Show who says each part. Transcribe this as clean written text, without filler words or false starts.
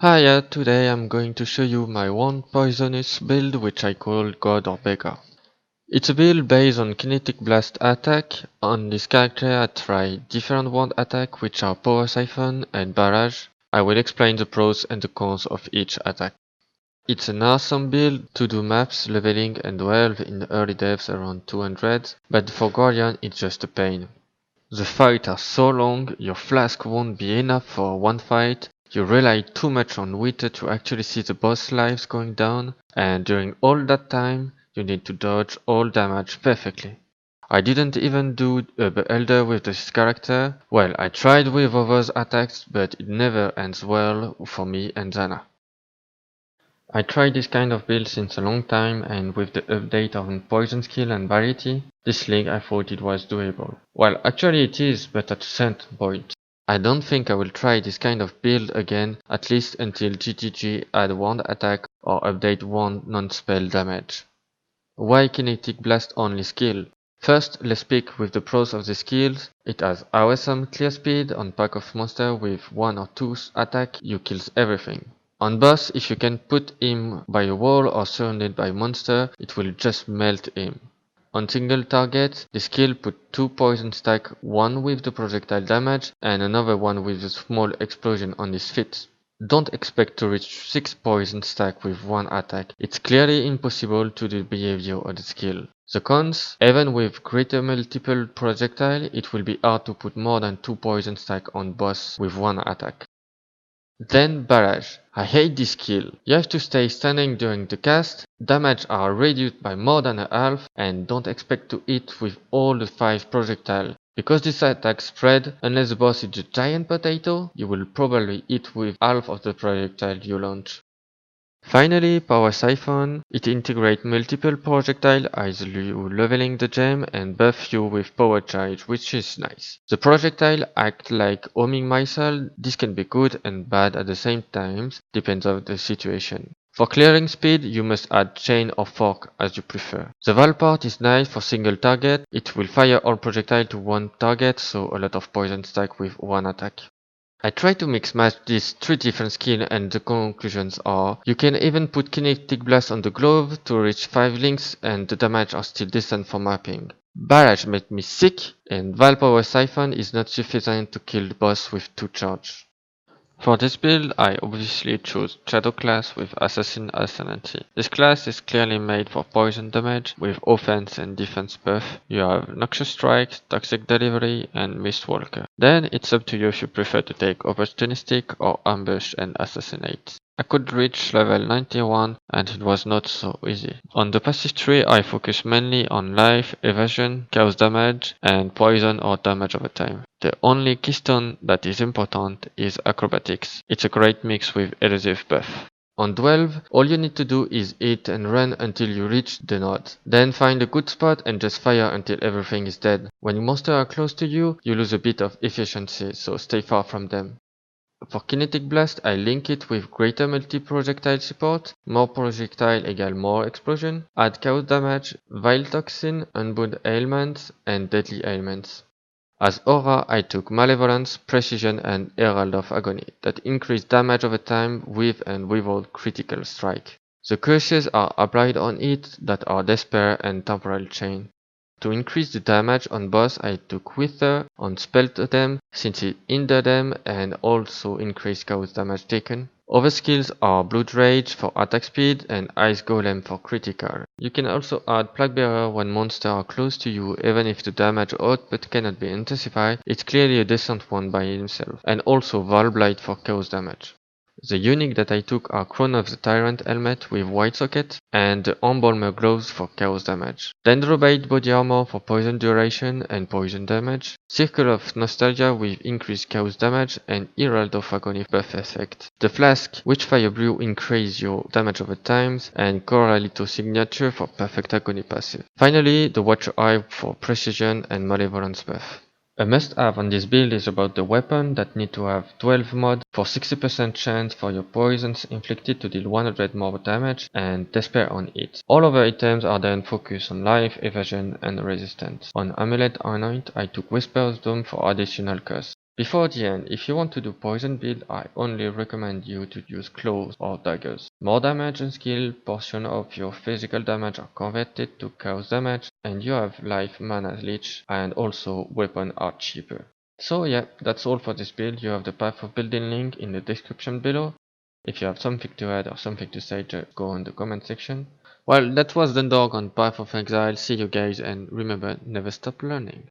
Speaker 1: Hiya, today I'm going to show you my one poisonous build which I call God or Beggar. It's a build based on Kinetic Blast attack. On this character I try different wand attack which are Power Siphon and Barrage. I will explain the pros and the cons of each attack. It's an awesome build to do maps, leveling and delve in the early devs around 200, but for Guardian it's just a pain. The fights are so long, your flask won't be enough for one fight, you rely too much on Wither to actually see the boss lives going down, and during all that time, you need to dodge all damage perfectly. I didn't even do a Beholder with this character. Well, I tried with others attacks, but it never ends well for me and Zana. I tried this kind of build since a long time, and with the update on poison skill and variety, this league I thought it was doable. Well, actually it is, but at a certain point. I don't think I will try this kind of build again, at least until GTG add wand attack or update wand non-spell damage. Why Kinetic Blast only skill? First, let's pick with the pros of the skills. It has awesome clear speed on pack of monster with 1 or 2 attack, you kills everything. On boss, if you can put him by a wall or surrounded by monster, it will just melt him. On single target, the skill put 2 poison stack, one with the projectile damage and another one with a small explosion on his feet. Don't expect to reach 6 poison stack with one attack, it's clearly impossible to do the behavior of the skill. The cons, even with greater multiple projectile, it will be hard to put more than 2 poison stack on boss with one attack. Then Barrage. I hate this skill. You have to stay standing during the cast, damage are reduced by more than a half, and don't expect to hit with all the 5 projectile. Because this attack spread, unless the boss is a giant potato, you will probably hit with half of the projectile you launch. Finally, Power Siphon. It integrates multiple projectiles as you leveling the gem and buff you with power charge, which is nice. The projectile act like homing missile. This can be good and bad at the same time, depends on the situation. For clearing speed, you must add chain or fork as you prefer. The Val part is nice for single target. It will fire all projectile to one target, so a lot of poison stack with one attack. I try to mix match these 3 different skills, and the conclusions are: you can even put Kinetic Blast on the glove to reach 5 links and the damage are still decent for mapping. Barrage made me sick, and Val Power Siphon is not sufficient to kill the boss with 2 charge. For this build, I obviously chose Shadow class with Assassin Ascendancy. This class is clearly made for poison damage with offense and defense buff. You have Noxious Strike, Toxic Delivery and Mistwalker. Then it's up to you if you prefer to take Opportunistic or Ambush and Assassinate. I could reach level 91 and it was not so easy. On the passive tree I focus mainly on life, evasion, chaos damage and poison or damage over time. The only keystone that is important is acrobatics. It's a great mix with elusive buff. On 12, all you need to do is hit and run until you reach the node. Then find a good spot and just fire until everything is dead. When monsters are close to you, you lose a bit of efficiency, so stay far from them. For Kinetic Blast, I link it with greater multi-projectile support, more projectile equal more explosion, add chaos damage, vile toxin, unbound ailments, and deadly ailments. As aura, I took Malevolence, Precision, and Herald of Agony that increase damage over time with and without critical strike. The curses are applied on it that are Despair and Temporal Chain. To increase the damage on boss, I took Wither on Spell Totem since it hindered them and also increased chaos damage taken. Other skills are Blood Rage for attack speed and Ice Golem for critical. You can also add Plague Bearer when monsters are close to you, even if the damage output cannot be intensified, it's clearly a decent one by himself, and also Val Blight for chaos damage. The unique that I took are Crown of the Tyrant helmet with white socket and the Embalmer gloves for chaos damage. Dendrobite body armor for poison duration and poison damage. Circle of Nostalgia with increased chaos damage and Herald of Agony buff effect. The flask, Witchfire Blue increase your damage over times and Coralito signature for perfect agony passive. Finally, the Watcher Eye for precision and malevolence buff. A must-have on this build is about the weapon that need to have 12 mod for 60% chance for your poisons inflicted to deal 100 more damage and despair on it. All other items are then focused on life, evasion and resistance. On Amulet Anoint I took Whisper's Dome for additional cost. Before the end, if you want to do poison build, I only recommend you to use claws or daggers. More damage and skill, portion of your physical damage are converted to chaos damage, and you have life, mana leech, and also weapon are cheaper. So yeah, that's all for this build. You have the path of building link in the description below. If you have something to add or something to say, just go in the comment section. Well, that was the dog on Path of Exile. See you guys, and remember, never stop learning.